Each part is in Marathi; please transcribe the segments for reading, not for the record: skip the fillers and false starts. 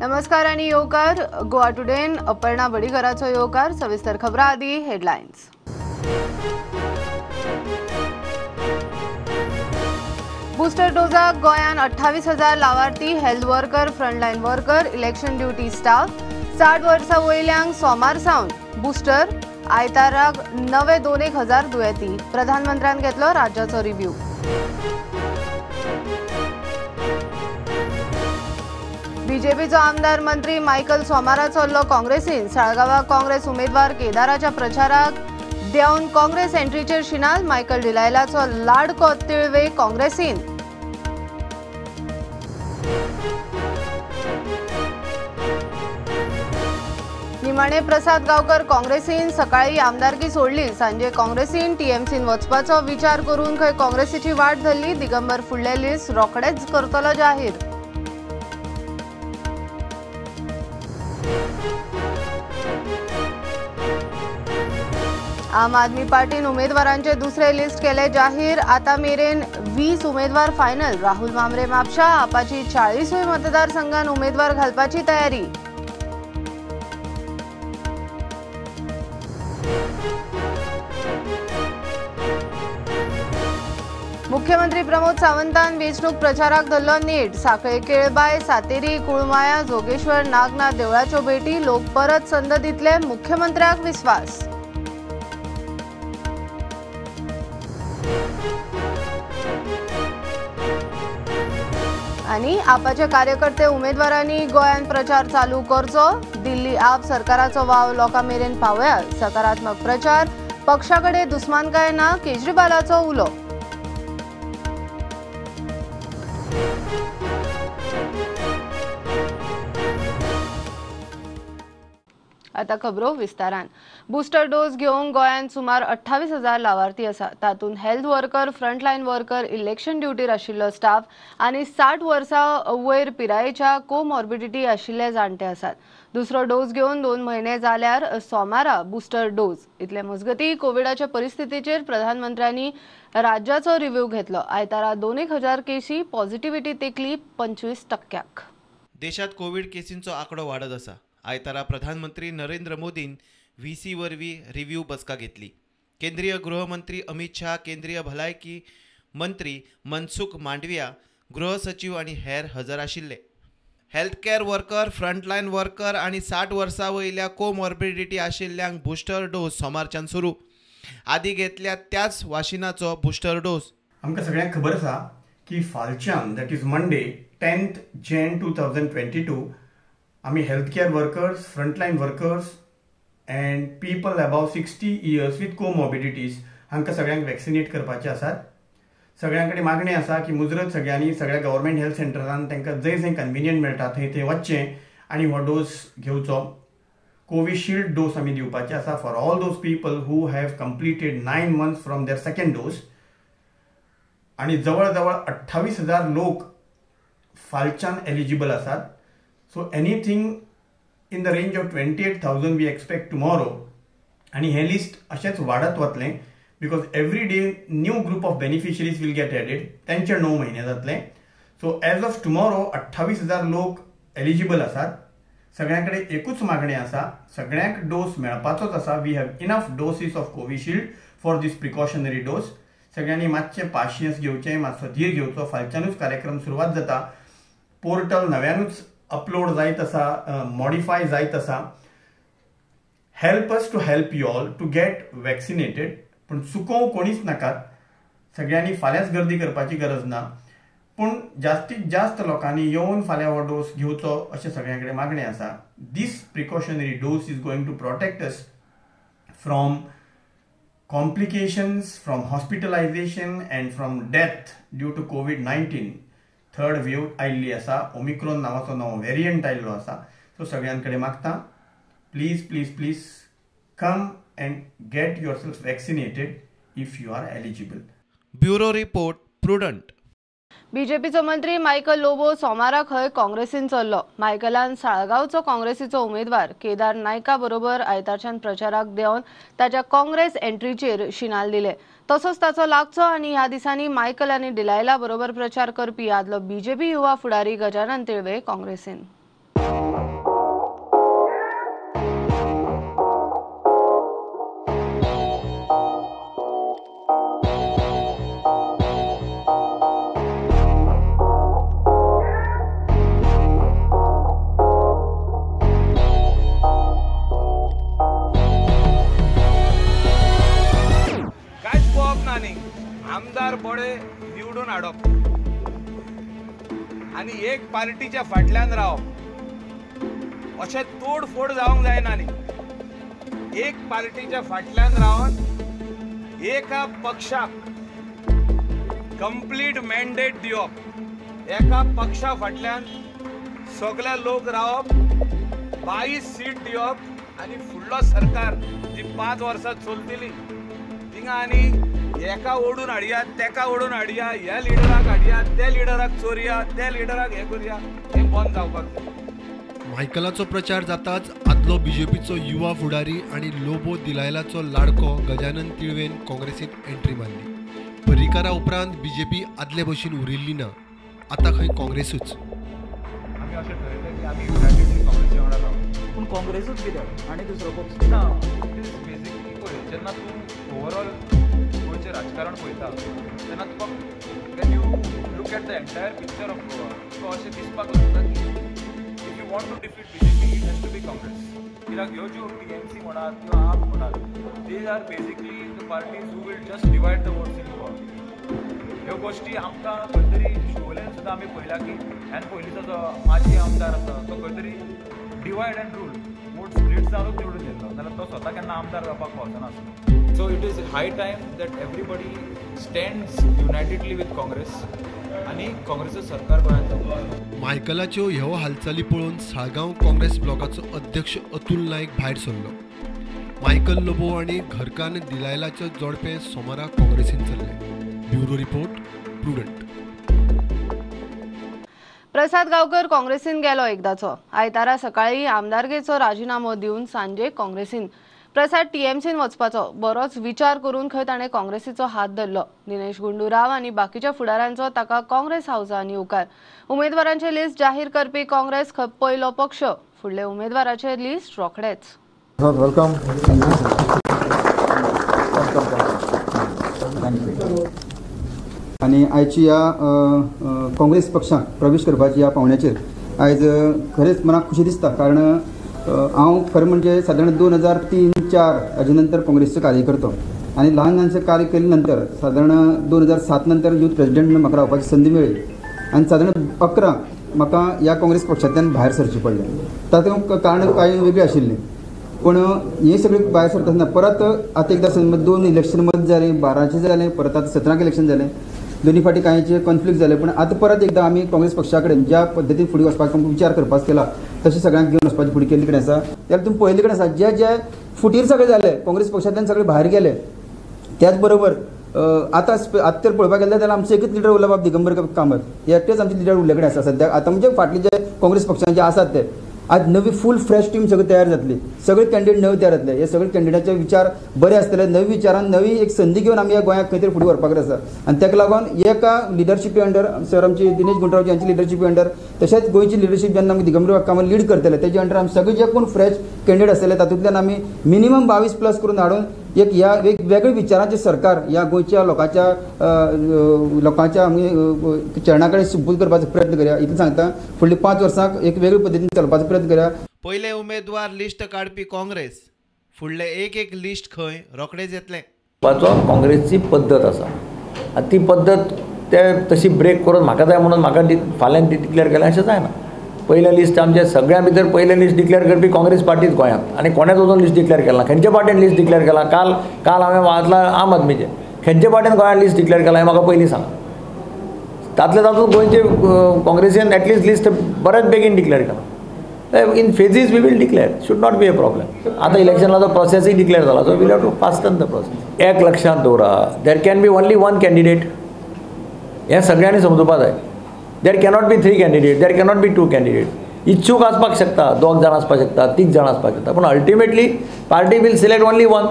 नमस्कार आणि योकार गोवा टुडेन अपर्णा बडीकराचो योकार सविस्तर खबरां आदी हेडलायन्स। बूस्टर डोजाक गोयान 28,000 लावार्थी health worker frontline worker election duty staff 60 वर्सां वयल्यांक सोमार सावन बूस्टर आयताराक नवे 1,000 दुयेंती प्रधानमंत्र्यान घेतलो राज्याचो रिव्ह्यू। बीजेपीचो आमदार मंत्री मायकल सोमारा चल्लो काँग्रेसीन साळगांवां काँग्रेस उमेदवार केदाराच्या प्रचाराक देंवन काँग्रेस एंट्रीचेर शिनाल मायकल डिलायलाचो लाडको तिळवे काँग्रेसीन। निमाणे प्रसाद गांवकर काँग्रेसीन सकाळी आमदारकी सोडली सांजे काँग्रेसीन टीएमसीन वचपाचो विचार करून खंय काँग्रेसीची वाट धरली दिगंबर फुडले लिस्ट रोखडेच करतलो जाहीर। आम आदमी पार्टीन उमेदवारांचे दुसरे लिस्ट केले जाहीर आता मेरेन 20 उमेदवार फायनल राहुल मामरे म्हापशा आपाची 40 मतदारसंघान उमेदवार घालपाची तयारी। मुख्यमंत्री प्रमोद सावंतान वेंचणूक प्रचाराक धरलो नेट साखळे केळबाय सातेरी कुळमाया जोगेश्वर नागनाथ देवळाच्यो भेटी लोक परत संद दितले मुख्यमंत्र्याक विश्वास। आणि आपाचे कार्यकर्ते उमेदवारांनी गोयान प्रचार चालू करचो दिल्ली आप सरकाराचो वाव लोकां मेरेन पावया सकारात्मक प्रचार पक्षाकडे दुस्मानकाय ना केजरीवालाचो उलो। आता खबरो विस्तारान बूस्टर डोस घेवंक गोयान सुमार 28,000 लावार्थी आसा तातूंत health worker frontline worker election ड्युटीर आशिल्लो स्टाफ आनी 60 वर्सां वयर पिरायेच्या कोमॉर्बिडिटी आशिल्ले जाणटे आसात। दुसरो डोस घेवन 2 म्हयने जाल्यार सोमारा बूस्टर डोस इतले मजगती कोविडाच्या परिस्थितीचेर प्रधानमंत्र्यांनी राज्याचो रिव्ह्यू घेतलो आयतारा 2,000 केसी पॉझिटिव्हिटी तेकली 25%। देशात कोविड केसींचो आंकडो वाडत आसा। आयतारा प्रधानमंत्री नरेंद्र मोदीन व्हीसी वरवीं रिव्ह्यू बसका घेतली। केंद्रीय गृहमंत्री अमित शाह केंद्रीय भलायकी मंत्री मनसुख मांडविया गृह सचिव आनी हेर हजर आशिल्ले। Health care worker frontline worker आनी 60 वर्सां वयल्या कोमॉर्बिडिटी आशिल्ल्यांक बुस्टर डोस सोमारच्यान सुरू आदी घेतल्या त्याच वाशिनाचो बुस्टर डोस। आमकां सगळ्यांक खबर आसा की फालच्यान that is Monday 10th Jan 2022 आमी health care workers frontline workers and people above 60 years with comorbidities हांकां सगळ्यांक वॅक्सिनेट करपाचे आसात। सगळ्यां कडेन मागणी आसा की मुजरत सगळ्यांनी सगळ्या गव्हर्मेंट हेल्थ सेंटरांत तांकां जंय कन्विनियंट मेळटा थंय वचचें आनी हो डोस घेवचो। कोविशिल्ड डोस आमी दिवपाचे आसा for all those people who have completed 9 months from there second dose आनी जवळ जवळ 28,000 लोक फालच्यान एलिजिबल आसात। So anything in the range of 28,000 we expect tomorrow and he list अशेच वाढत वतले because every day new group of beneficiaries will get added त्यांचे 9 महिने जातले। So as of tomorrow 28,000 लोक एलिजिबल आसात। सगळ्यांकडे एकूच मागणी आसा सगळ्यांक डोस मेळपाचोच आसा। We have enough doses of Covishield for this precautionary dose. सगळ्यांनी मातशे पाशियन्स घेवचे मातसो धीर घेवचो। फालच्यानूच कार्यक्रम सुरवात जाता पोर्टल नव्यानूच अपलोड जायत आसा मॉडिफाय जायत आसा। Help us to help you all to get vaccinated पण चुकोव कोणीच नाकात। सगळ्यांनी फाल्यांच गर्दी करपाची गरज ना पण जास्तीत जास्त लोकांनी येवन फाल्यां हो डोस घेवचो अशें सगळ्यांकडे मागणी आसा। This precautionary dose is going to protect us from complications from hospitalisation and from death due to COVID-19 third wave आयिल्ली आसा। ओमिक्रॉन नावाचो नवो व्हेरियंट आयिल्लो आसा। सो सगळ्यांकडे मागता please please please come and get yourself vaccinated if you are eligible. Bureau report Prudent. बीजेपीचो मंत्री मायकल लोबो सोमारा खंय काँग्रेसीन चल्लो। मायकलान साळगांवचो काँग्रेसीचो उमेदवार केदार नायका बरोबर आयतारच्यान प्रचाराक देंवन ताच्या काँग्रेस एंट्रीचेर शिनाल दिले। तसोच ताचो लागचो आनी ह्या दिसांनी मायकल आनी डिलायला बरोबर प्रचार करपी आदलो बीजेपी युवा फुडारी गजानन तिळवे काँग्रेसीन। हाडप आनी एक पार्टीच्या फाटल्यान रावप अशें तोडफोड जावंक जायना न्ही। एक पार्टीच्या फाटल्यान रावन एका पक्षाक कंप्लीट मॅन्डेट दिवप, एका पक्षा फाटल्यान सगळे लोक रावप, 22 सीट दिवप आनी फुडलो सरकार जी 5 वर्सां चलतली थिंगा आनी एका ओडून हाडया तेका ओडून हाडया, ह्या लिडराक हाडया त्या लिडराक चोरया त्या लिडराक हे करूया, हें बंद जावपाक जाय। मायकलाचो प्रचार जाताच आदलो बीजेपीचो युवा फुडारी आणि लोबो दिलायलाचो लाडको गजानन तिळवेन काँग्रेसीत एंट्री मारली। पर्रीकारा उपरांत बीजेपी आदले भशेन उरिल्ली ना, आता खंय काँग्रेसूच। आमी अशें ठरयलें की आमी युनायटेडली काँग्रेसी वांगडा रावप, पूण काँग्रेसूच कित्याक आनी दुसरो पक्ष ना बेजिकली पळय जेन्ना तूं ओवरऑल गोंयचें राजकारण पळयता तेन्ना तुका when you look at the entire picture of Goa तुका अशें दिसपाक लागता की if you want to defeat BJP it has to be Congress. कित्याक ह्यो ज्यो टीएमसी म्हणात किंवा आप म्हणात they are basically the parties who will just divide the votes in Goa. ह्यो गोश्टी आमकां खंय तरी शिवोलेन सुद्दां आमी पळयला की ह्यान पयलींचो जो माजी आमदार आसा तो खंय तरी divide and rule vote split जावनूच निवडून येतलो जाल्यार तो स्वता केन्ना आमदार जावपाक पावचनासलो। So it is high time that everybody stands unitedly with Congress आनी काँग्रेसचो सरकार गोंयांत जातलो। मायकलाच्यो ह्यो हालचाली पळोवन साळगांव काँग्रेस ब्लॉकाचो अध्यक्ष अतुल नायक भायर सरलो। मायकल लोबो आणि घरकान दिलायलाचें जोडपें सोमारा काँग्रेसीन चल्लें। Bureau report, Prudent. प्रसाद गांवकर काँग्रेसीन गेलो एकदाचो। आयतारा सकाळी आमदारकेचो राजिनामो दिवन सांजे काँग्रेसीन। प्रसाद टीएमसीन वचपाचो बरोच विचार करून खंय ताणें काँग्रेसीचो हात धरलो। दिनेश गुंडूराव आनी बाकीच्या फुडाऱ्यांचो ताका काँग्रेस हावसान येवकार। उमेदवारांचे लिस्ट जाहीर करपी काँग्रेस पयलो पक्ष। फुडले उमेदवाराचे लिस्ट रोखडेच। वेलकम। आनी आयची ह्या काँग्रेस पक्षाक प्रवेश करपाची ह्या पावण्याचेर आयज खरेंच मनाक खुशी दिसता, कारण हांव खरें म्हणजे सादारण 2003-04 हाजे नंतर काँग्रेसचो कार्यकर्तो आनी ल्हान ल्हानशें कार्य केले नंतर सादारण 2007 नंतर यूथ प्रेसिडेंट म्हणून म्हाका रावपाची संदी मेळ्ळी आनी सादारण 11 म्हाका ह्या काँग्रेस पक्षांतल्यान भायर सरचें पडलें। तातूंत कारण कांय वेगळी आशिल्लीं, पूण हे सगळें भायर सरतना परत आतां एकदां 2 इलेक्शन मत जालें, 12चें जालें, परत आतां 17 इलेक्शन जालें, दोनी फाटी कांयचे कॉन्फ्लिक्ट जाले, पण आतां परत एकदां आमी काँग्रेस पक्षा कडेन ज्या पद्दतीन फुडें वचपाचो विचार करपाक केला तशें सगळ्यांक घेवन वचपाची फुडें केल्ली कडेन आसा। जाल्यार तुमी पळयल्ले कडेन आसा जे फुटीर सगळे जाले काँग्रेस पक्षांतल्यान सगळे भायर गेले। त्याच बरोबर आतां तर पळोवपाक गेल्यार जाल्यार आमचो एकच लिडर उरला बाब दिगंबर कामत, एकटेच आमचे लिडर उरले कडेन आसा सद्याक। आतां म्हणजे फाटले जे काँग्रेस पक्षांचे आसात ते आज नवी फूल फ्रेश टीम सगळी तयार जातली, सगळे कॅन्डिडेट नवे तयार जातले। हे सगळे कॅन्डिडेटाचे विचार बरे आसतले, नवी विचारान नवी एक संदी घेवन आमी ह्या गोंयाक खंय तरी फुडें व्हरपाक आसा। आनी ताका लागून एका लिडरशिपी अंडर सर आमची दिनेश गुंडराव यांची लिडरशिपी अंडर, तशेंच गोंयची लिडरशीप जेन्ना आमी दिगंबर कामत लीड करतले तेजे अंडर आमी सगळे जे कोण फ्रेश कॅन्डिडेट आसतले तातूंतल्यान आमी मिनिमम 22+ करून हाडून एक ह्या वेगवेगळ्या विचारांचे सरकार ह्या गोंयच्या लोकांच्या चरणा कडेन सुपूत करपाचो प्रयत्न करया। इतलें सांगता, फुडली 5 वर्सांक एक वेगळे पद्दतीन चलपाचो प्रयत्न करया। पयले उमेदवार लिस्ट काडपी काँग्रेस, फुडले एक लिस्ट खंय रोखडेच येतलें। काँग्रेसची पद्दत आसा, ती पद्दत ते तशी ब्रेक करून म्हाका जाय म्हणून म्हाका फाल्यां डिक्लेअर केलें अशें जायना। पयलें लिस्ट आमचे सगळ्यां भितर पयलें लिस्ट डिक्लेअर करपी काँग्रेस पार्टीच गोंयांत, आनी कोणेच वचून लिस्ट डिक्लेअर केला। खंयचे पार्टीन लिस्ट डिक्लेअर केला? काल हांवें वाचला आम आदमीचे। खंयचे पार्टीन गोंयांत लिस्ट डिक्लेअर केला हें म्हाका पयलीं सांगा। तातूंत गोंयचे काँग्रेसीन एटलिस्ट लिस्ट बरेच बेगीन डिक्लेअर केला। In phases we will declare, should not be a problem. आतां इलेक्शनाचो प्रोसेसय डिक्लेअर जाला, so will have to fasten the process. एक लक्षांत दवरा, there can be only 1 candidate, हें सगळ्यांनी समजुपा जाय। There cannot be 3 candidate, there cannot be 2 candidate. इच्छूक आसपाक शकता, 2 जाण आसपाक शकता, 3 जाण आसपाक शकता, पूण ultimately party will select only 1,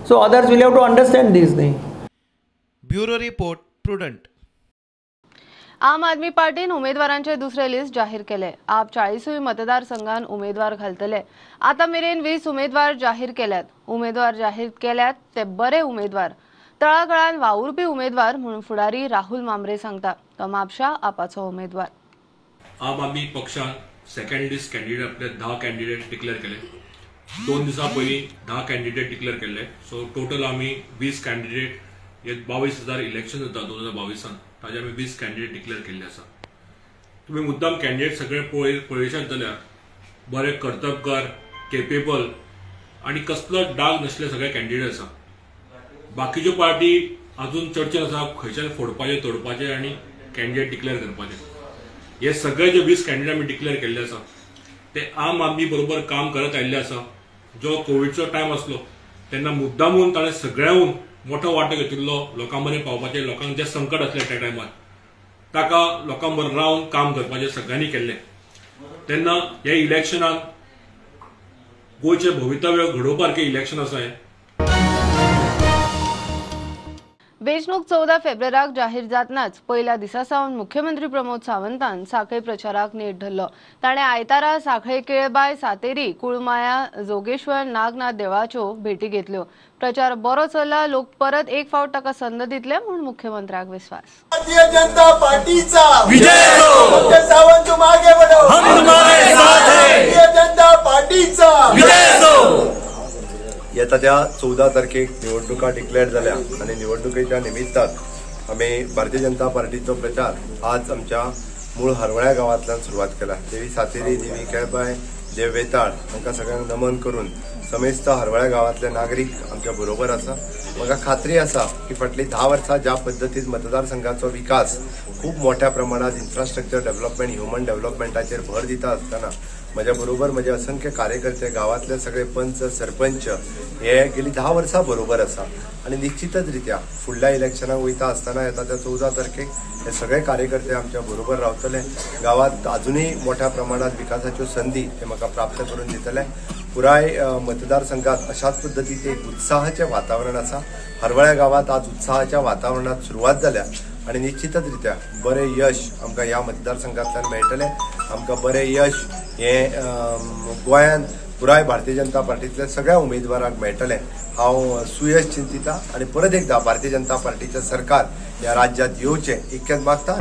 so others will have to understand this न्ही। Bureau report, Prudent. आम आदमी पार्टीन उमेदवारांचे दुसरे लिस्ट जाहीर केले। आप 40 मतदारसंघान उमेदवार घालतले। आता मेरेन 20 उमेदवार जाहीर केल्यात। उमेदवार जाहीर केल्यात ते बरे उमेदवार, तळागळान वावुरपी उमेदवार म्हणून फुडारी राहुल मांबरे सांगता। तो म्हापशा आपाचो उमेदवार। आम आदमी पक्षान सेकंड लिस्ट कॅन्डिडेट आपले 10 कॅन्डिडेट डिक्लेअर केले। 2 दिसा पयलीं 10 कॅन्डिडेट डिक्लेअर केले। सो टोटल आमी 20 कॅन्डिडेट हे 22,000 इलेक्शन जाता 2022 ताजे आमी 20 कॅन्डिडेट डिक्लेअर केल्ले आसा. तुम्ही मुद्दाम कॅन्डिडेट सगळे पळयशात जाल्यार बरे कर्तबगार, केपेबल आणि कसलो डाग नसले सगळे कॅन्डिडेट आसा. बाकीच्यो पार्टी अजून चर्चेन आसा खंयच्यान फोडपाचे, तोडपाचे आणि कॅन्डिडेट डिक्लेअर करपाचे. हे सगळे जे 20 कॅन्डिडेट आमी डिक्लेअर केल्ले आसा ते आम आदमी बरोबर काम करत आयिल्ले आसा. जो कोविडचो टायम आसलो तेन्ना मुद्दामून ताणें सगळ्यांहून मोठो वांटो घेतिल्लो लोकां मेरेन पावपाचें, लोकांक जे संकट आसलें त्या टायमार ताका लोकां बरोबर रावन काम करपाचें सगळ्यांनी केल्लें. तेन्ना हे इलेक्शनाक गोंयचें भवितव्य घडोवपासारखें इलेक्शन आसा हें. वेंचणूक 14 फेब्रुवाराक जाहीर जातनाच पहिल्या दिसा सावन मुख्यमंत्री प्रमोद सावंतान सांखळे प्रचाराक नेट धरलो. ताणें आयतारा सांखळे केळबाय, सातेरी, कुळमाया, जोगेश्वर, नागनाथ देवळाच्यो भेटी घेतल्यो. प्रचार बरो चल्ला. लोक परत एक फावट ताका संद दितले म्हूण मुख्यमंत्र्याक विश्वास. भारतीय जनता पार्टीचा विजय हो. सावंत तुम आगे बढ़ो, हम तुम्हारे साथ हैं. भारतीय जनता पार्टीचा विजय हो. येत्या 14 तारखेक निवडणुका डिक्लेअर झाल्या आणि निवडणुकीच्या निमित्ताक आम्ही भारतीय जनता पार्टीचो प्रचार आज आमच्या मूळ हरवळ्या गावांतल्यान सुरवात केला. देवी सातेरी, देवी केळबाय, देव वेताळ तांकां सगळ्यांक नमन करून समेस्त हरवळ्या गावांतले नागरीक आमच्या बरोबर आसा. म्हाका खात्री आसा की फाटली 10 वर्सां ज्या पद्दतीन मतदारसंघाचो विकास खूप मोठ्या प्रमाणात इन्फ्रास्ट्रक्चर डेव्हलपमेंट, ह्युमन डेव्हलपमेंटाचेर भर दिता आसतना म्हज्या बरोबर म्हजे असंख्य कार्यकर्ते, गावातले सगळे पंच, सरपंच हे गेली 10 वर्सां बरोबर आसा आणि निश्चितच रित्या फुडल्या इलेक्शनाक वयता आसतना येता त्या 14 तारखेक हे सगळे कार्यकर्ते आमच्या बरोबर रावतले. गावात अजूनही मोठ्या प्रमाणात विकासाच्यो संधी हे म्हाका प्राप्त करून दितले. पुराय मतदारसंघात अशाच पद्दतीचे एक उत्साहाचे वातावरण आसा. हरवळ्या गावात आज उत्साहाच्या वातावरणात सुरुवात जाल्या आणि निश्चितच रित्या बरें यश आमकां ह्या मतदारसंघांतल्यान मेळटलें. आमकां बरें यश हे गोंयांत पुराय भारतीय जनता पार्टीतल्या सगळ्या उमेदवारांक मेळटलें हांव सुयश चिंतिता आणि परत एकदा भारतीय जनता पार्टीचे सरकार या राज्यात येवचें इतकेंच मागता.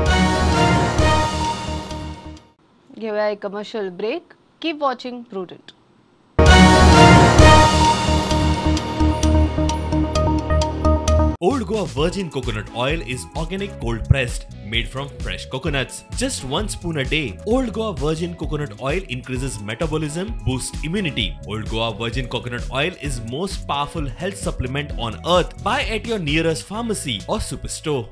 घेऊया एक commercial break. Keep watching prudent. Old Goa Virgin Coconut Oil is organic cold pressed, made from fresh coconuts. Just 1 spoon a day. Old Goa Virgin Coconut Oil increases metabolism, boosts immunity. Old Goa Virgin Coconut Oil is most powerful health supplement on earth. Buy at your nearest pharmacy or superstore.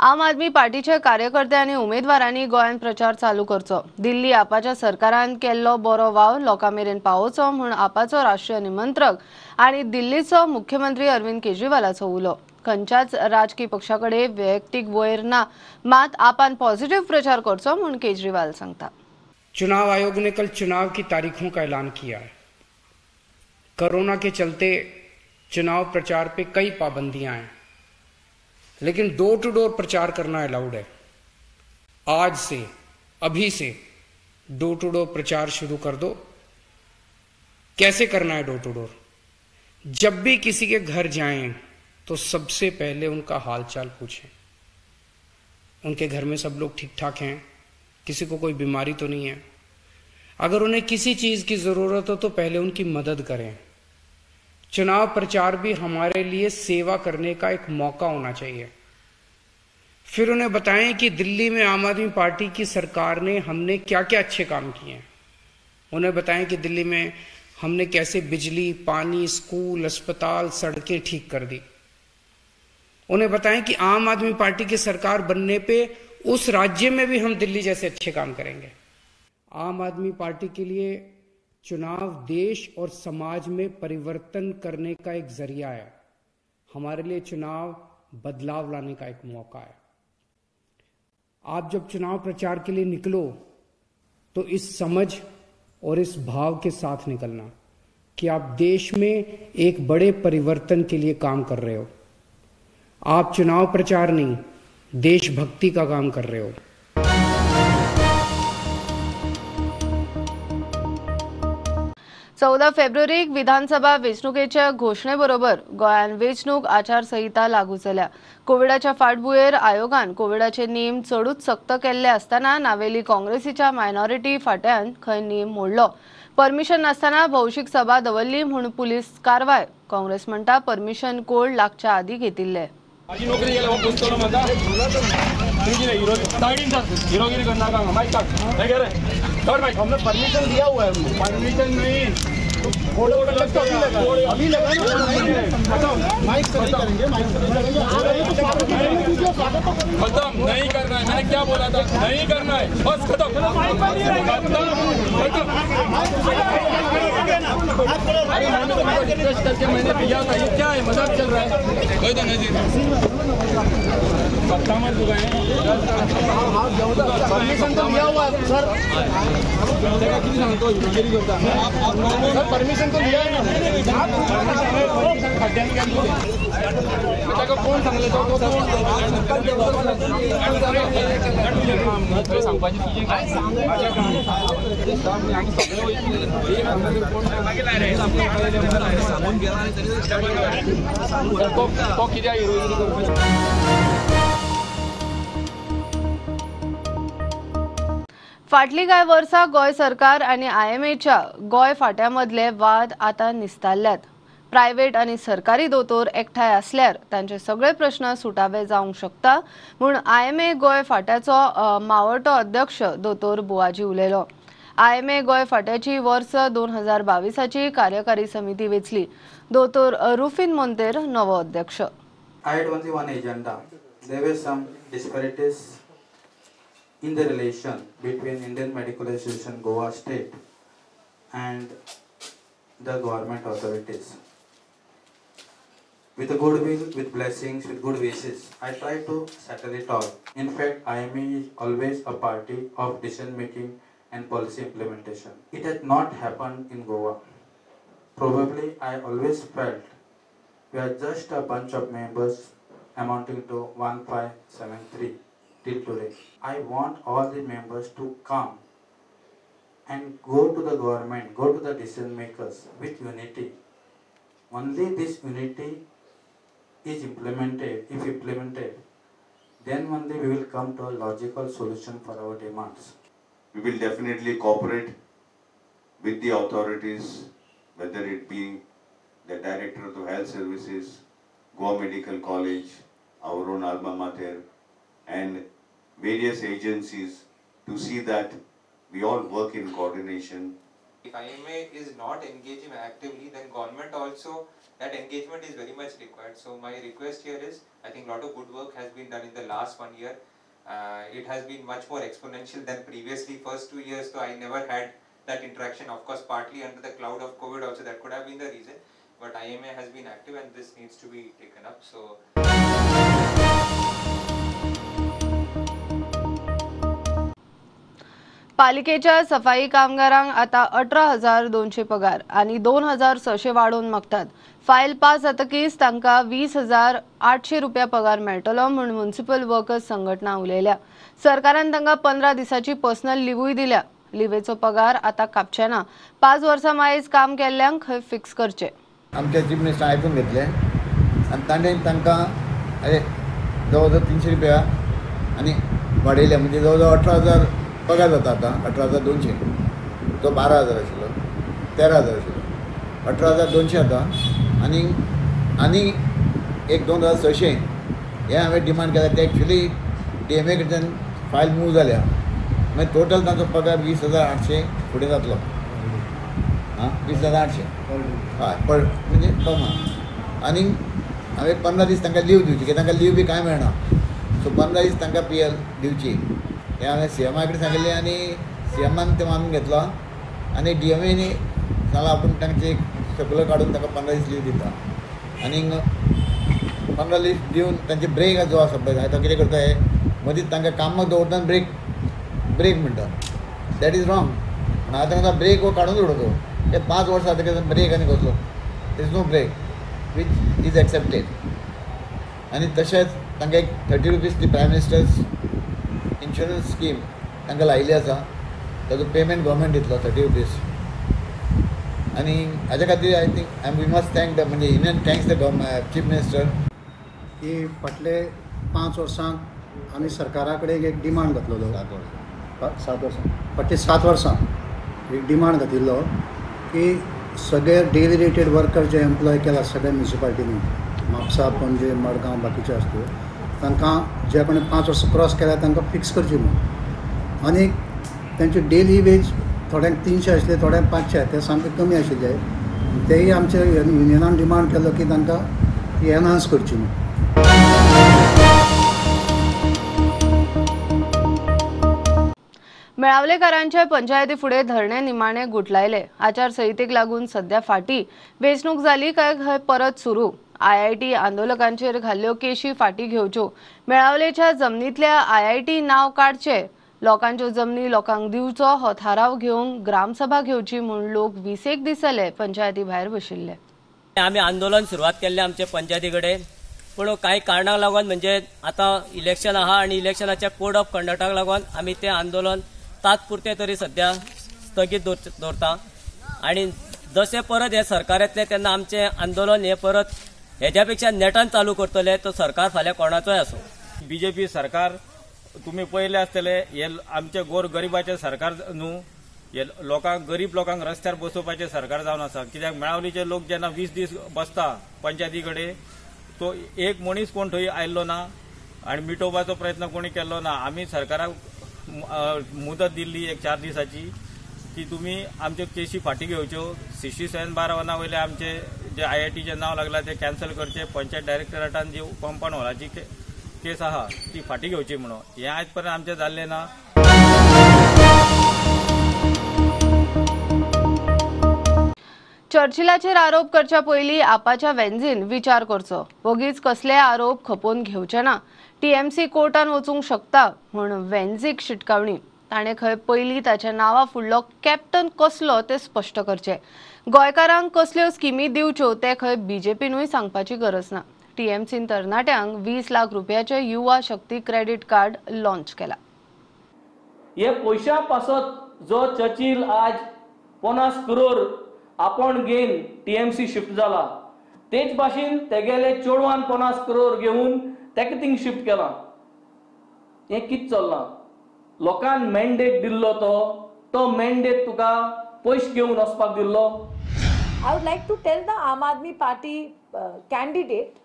आम आदमी पार्टीचे कार्यकर्ते आणि उमेदवारांनी गोंयांत प्रचार चालू करचो. दिल्ली आपाच्या सरकारान केल्लो बरो वाव लोकां मेरेन पावोवचो म्हूण आपाचो राष्ट्रीय निमंत्रक आणि दिल्लीचो मुख्यमंत्री अरविंद केजरीवालाचो उलो. खंयच्याच राजकीय पक्षाकडे वैयक्तिक वयर ना, मात आपान पॉझिटिव्ह प्रचार करचो म्हूण केजरीवाल सांगता. चुनाव आयोग ने कल चुनाव की तारीखों का ऐलान किया है. कोरोना के चलते चुनाव प्रचार पे कई पाबंदियां हैं, लेकिन डोर टू डोर प्रचार करना अलाउड है. आज से, अभी से डोर टू डोर प्रचार शुरू कर दो. कैसे करना है डोर टू डोर? जब भी किसी के घर जाएं तो सबसे पहले उनका हालचाल पूछें. उनके घर में सब लोग ठीक ठाक हैं, किसी को कोई बीमारी तो नहीं है. अगर उन्हें किसी चीज की जरूरत हो तो पहले उनकी मदद करें. चुनाव प्रचार भी हमारे लिए सेवा करने का एक मौका होना चाहिए. फिर उन्हें बताएं कि दिल्ली में आम आदमी पार्टी की सरकार ने हमने क्या क्या अच्छे काम किए हैं. उन्हें बताएं कि दिल्ली में हमने कैसे बिजली, पानी, स्कूल, अस्पताल, सड़कें ठीक कर दी. उन्हें बताएं कि आम आदमी पार्टी की सरकार बनने पे उस राज्य में भी हम दिल्ली जैसे अच्छे काम करेंगे. आम आदमी पार्टी के लिए चुनाव देश और समाज में परिवर्तन करने का एक जरिया है. हमारे लिए चुनाव बदलाव लाने का एक मौका है. आप जब चुनाव प्रचार के लिए निकलो तो इस समझ और इस भाव के साथ निकलना कि आप देश में एक बड़े परिवर्तन के लिए काम कर रहे हो. आप चुनाव प्रचार नहीं, देशभक्ति का काम कर रहे हो. 14 फेब्रुवारीक विधानसभा वेंचणुकेच्या घोषणेबरोबर गोंयांत वेंचणूक आचारसंहिता लागू जाल्या. कोविडाच्या फाटभुंयेर आयोगान कोविडाचे नेम चडूच सक्त केल्ले आसतना नावेली काँग्रेसीच्या मायनॉरिटी फाट्यान खंय नेम मोडलो. परमिशन नासतना भौशीक सभा दवरली म्हूण पुलीस कारवाय काँग्रेस म्हणटा परमिशन कोड लागच्या आधी घेतिल्ले. नौकरी गेला पोस्टला माझा हीरोगिरी करना का माइक काट नहीं कह रहे थर्ड माइक हमने परमिशन दिया हुआ है परमिशन नहीं अभी लगा माइक सही करेंगे खत्म नहीं करना है मैंने क्या बोला था नहीं करना है बस खत्म रिक्वेस्ट करके मैंने दिया था ये क्या है मजाक चल रहा है कोई तो नहीं सत्तामत हो गए परमिशन तो दिया हुआ है सर किती सांगतो हिरोगिरी करता सर परमिशन तो लिया है ना खड्ड्याने काय कोण सांगले तो सांगपाची तुझी काय सांगून गेला तो किती हिरोगिरी करतो. फाटली कांय वर्सां गोंय सरकार आनी IMAच्या गोंय फाट्यामदले वाद आतां निस्तारल्यात. प्रायव्हेट आनी सरकारी दोतोर एकठांय आसल्यार तांचे सगळे प्रश्न सुटावे जावंक शकता म्हूण IMA गोंय फाट्याचो मावळटो अध्यक्ष दोतोर बुवाजी उलयलो. IMA गोंय फाट्याची वर्स 2022ची कार्यकारी समिती वेचली. दोतोर रुफीन मोंतेर नवो अध्यक्ष. I had only one agenda. There were some disparities in the relation between Indian Medical Association Goa State and the government authorities. With a good will, with blessings, with good wishes, I try to settle it all. In fact, IMA is always a party of decision making and policy implementation. It has not happened in Goa. Probably I always felt we are just a bunch of members amounting to 1573 till today. I want all the members to come and go to the government, go to the decision makers with unity. Only this unity is implemented. If implemented, then only we will come to a logical solution for our demands. We will definitely cooperate with the authorities, whether it be the Director of the Health Services, Goa Medical College, our own alma mater, and various agencies to see that we all work in coordination. If IMA is not engaging actively, then government also, that engagement is very much required. So my request here is, I think a lot of good work has been done in the last 1 year. It has been much more exponential than previously. First 2 years, so I never had that interaction. Of course, partly under the cloud of COVID also, that could have been the reason. But IMA has been active and this needs to be taken up. So. पालिकेच्या सफाई कामगारांक आता 18,200 पगार आणि 2,600 वाढोवन मागतात. फायल पास जातकीच तांकां 20,800 रुपया पगार मेळटलो म्हूण म्युनिसिपल वर्कर्स संघटना उलयल्या. सरकारान तांकां 15 दिसाची पर्सनल लिव्हूय दिल्या. लिव्हेचो पगार आता कापचे ना. 5 वर्सां मायज काम केल्ल्यांक खंय फिक्स करचे. आमच्या चीफ मिनिस्टर आयकून घेतले आनी ताणें तांकां जवळ जवळ 300 रुपया आनी वाडयले. म्हणजे जवळ जवळ 18,000 पगार जाता आतां. 18,200 तो 12,000 आशिल्लो, 13,000 आशिल्लो, 18,200 जाता. आनी 2,600 हे हांवें डिमांड केला. ते एक्चुली DMA कडच्यान फायल मूव जाल्या. मागीर टोटल तांचो पगार 20,800 फुडें जातलो. 20,800 हय म्हणजे कमा. आनी हांवें 15 दीस तांकां लीव दिवची, कित्याक तांकां लीव बी कांय मेळना. सो 15 दीस तांकां PL दिवची हें हांवें CMA कडेन सांगिल्लें आनी CMAन तें मानून घेतलो. आनी DMAनी सांगलां आपूण तांचे सर्कुलर काडून तांकां 15 दीस लीव दिता. आनी 15 दीस दिवन तांचे ब्रेक जो आसा पळय तो कितें करता हे मदींच तांकां कामाक दवरतना ब्रेक म्हणटा. That is wrong. हांवें तांकां ब्रेक हो काडून उडोवचो. हे 5 वर्सां जातकीर ब्रेक आनी कसलो. There is no break which is accepted. आनी तशेंच तांकां एक 30 रुपीज ती प्रायम मिनिस्टर्स इन्शुरन्स स्कीम तांकां लायिल्ली आसा. ताजो पेमेंट गव्हर्मेंट दितलो 30 रुपीज. आनी हाजे खातीर I think we must thank the म्हणजे union thanks the chief minister. की फाटले 5 वर्सांक आमी सरकारा कडेन एक डिमांड घातलेलो. 7 वर्सां फाटले 7 वर्सां एक डिमांड घातिल्लो की सगळे डेली रेटेड वर्कर जे एम्प्लॉय केला सगळ्या म्युनिसिपालिटीनी म्हापसा पणजे मडगांव बाकीचे असतो तांकां जे कोणी 5 वर्सां क्रॉस केल्या तांकां फिक्स करची म्हणून आनी त्यांची डेली वेज थोड्यांक 300 आसले थोड्यांक 500 ते सामके कमी आशिल्ले तेही आमच्या युनियनान डिमांड केलो की तांकां ती एनहान्स करची म्हणून. मेळावलेकारांचे पंचायती फुडें धरणे निमाणे गुटलायले. आचारसंहितेक लागून सध्या फाटी वेंचणूक जाली काय खंय परत सुरू. IIT आंदोलकांचेर घाल्ल्यो केशी फाटी घेवच्यो. मेळावलेच्या जमनींतल्या IIT नांव काडचे. लोकांच्यो जमनी लोकांक दिवचो हो थाराव घेवंक ग्रामसभा घेवची म्हूण लोक 20 दिसले पंचायती भायर बशिल्ले. आमी आंदोलन सुरवात केल्लें आमचे पंचायती कडेन पूण कांय कारणांक लागून म्हणजे आतां इलेक्शन आहा आनी इलेक्शनाच्या कोड ऑफ कंडक्टाक लागून आमी तें आंदोलन तात्पुरते तरी सध्या स्थगीत दवरता आनी जशें परत हे सरकार येतलें तेन्ना आमचें आंदोलन हे परत हेच्या पेक्षा नेटान चालू करतले. तो सरकार फाल्यां कोणाचोय आसूं. बीजेपी सरकार तुम्ही पळयले आसतले हे आमचे गोरगरिबाचे सरकार न्हू हे लोकांक गरीब लोकांक रस्त्यार बसोवपाचें सरकार जावन आसा. कित्याक मेळावलीचे लोक जेन्ना 20 दीस बसता पंचायती कडेन तो एक मनीस कोण थंय आयल्लो ना आनी मिटोवपाचो प्रयत्न कोणी केल्लो ना. आमी सरकाराक मुदत दिल्ली एक 4 दिसाची की तुमी आमच्यो केशी फाटी घेवच्यो. 67/12 वयले आमचे जे IITचे नांव लागला ते कॅन्सल करचे. पंचायत डायरेक्टरेटान जी कंपाऊंड हॉलाची केस आहा ती फाटी घेवची म्हणून हे आयज पर्यंत आमचें जाल्लें ना. चर्चिलाचेर आरोप करच्या पयलीं आपाच्या वेंझीन विचार करचो. वगीच कसले आरोप खपोवन घेवचे ना. TMC कोर्टान वचूंक शकता म्हूण वेंझीक शिटकावणी. ताणें खंय पयलीं ताच्या नांवा फुडलो कॅप्टन कसलो ते स्पश्ट करचे. गोंयकारांक कसल्यो स्किमी दिवच्यो ते खंय BJPनूय सांगपाची गरज ना. TMCन तरणाट्यांक 20 लाख रुपयाचे युवा शक्ती क्रेडिट कार्ड लॉन्च केला. हे पयशा पासत जो चर्चिल आज 50 करोड आपण घेवन TMC शिफ्ट जाला तेच भाशेन तेगेले चेडवान 50 करोड घेवन तेका थिंग शिफ्ट केला. हे कित चल्लां. लोकांक मॅन्डेट दिल्लो तो मॅन्डेट तुका पयशे घेवन वचपाक दिल्लो. I would like to tell the Aam Aadmi Party candidate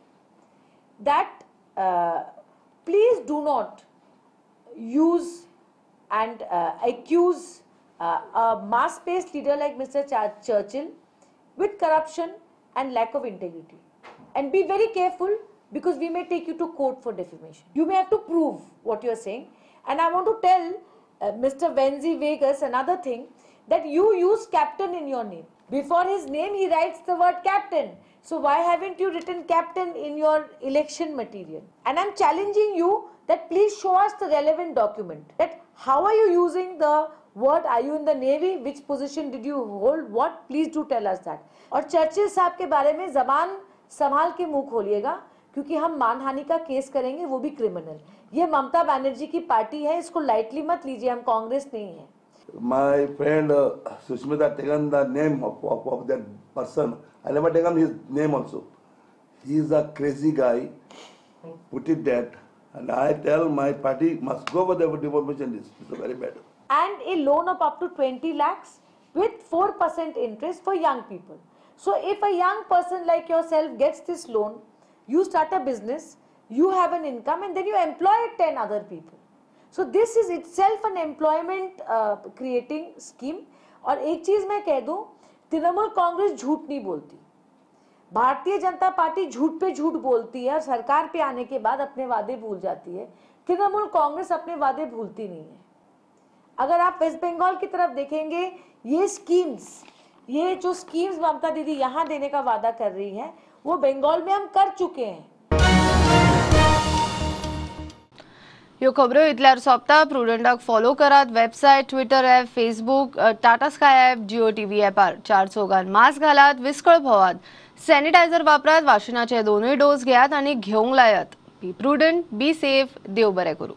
that please do not use and accuse a mass-paced leader like Mr. Churchill with corruption and lack of integrity. And be very careful because we may take you to court for defamation. You may have to prove what you are saying. And I want to tell Mr. Wenzy Vegas another thing, that you use captain in your name. Before his name he writes the word captain. So why haven't you written captain in your election material? And I'm challenging you that please show us the relevant document. That how are you using the word, are you in the Navy? Which position did you hold? What? Please do tell us that. और चर्चिल साहब के बारे में जबान संभाल के मुंह खोलिएगा क्योंकि हम मानहानि का केस करेंगे, वो भी क्रिमिनल. ये ममता बनर्जी की पार्टी है, इसको लाइटली मत लीजिए. हम कांग्रेस नहीं है. My friend Sushmita taken the name of that person. I never taken his name also. He is a crazy guy. Put it that, and I tell my party must go for the deformation. It's very bad. And a loan of up to 20 lakhs with 4% interest for young people. So if a young person like yourself gets this loan, you start a business, you have an income, and then you employ 10 other people. So this is itself an employment creating scheme. और एक चीज मैं कह दूं, तृणमूल कांग्रेस झूठ नहीं बोलती. भारतीय जनता पार्टी झूठ पे झूठ बोलती है और सरकार पे आने के बाद अपने वादे भूल जाती है. तृणमूल कांग्रेस अपने वादे भूलती नहीं है. अगर आप वेस्ट बंगाल की तरफ देखेंगे, ये जो स्कीम्स ममता दीदी यहाँ देने का वादा कर रही है, वो बंगाल में हम कर चुके हैं. ह्यो खबरो इतल्यार सोंपता. प्रुडंटाक फॉलो करात. Website, Twitter app, Facebook, Tata Sky app, Jio TV ॲपार. 4 चौगांत मास्क घालात, विस्कळ भोवात, सॅनिटायझर वापरात, वाशिनाचे 2 डोस घेयात आणि घेवंक लायात. बी प्रुडंट, बी सेफ. देव बरें करूं.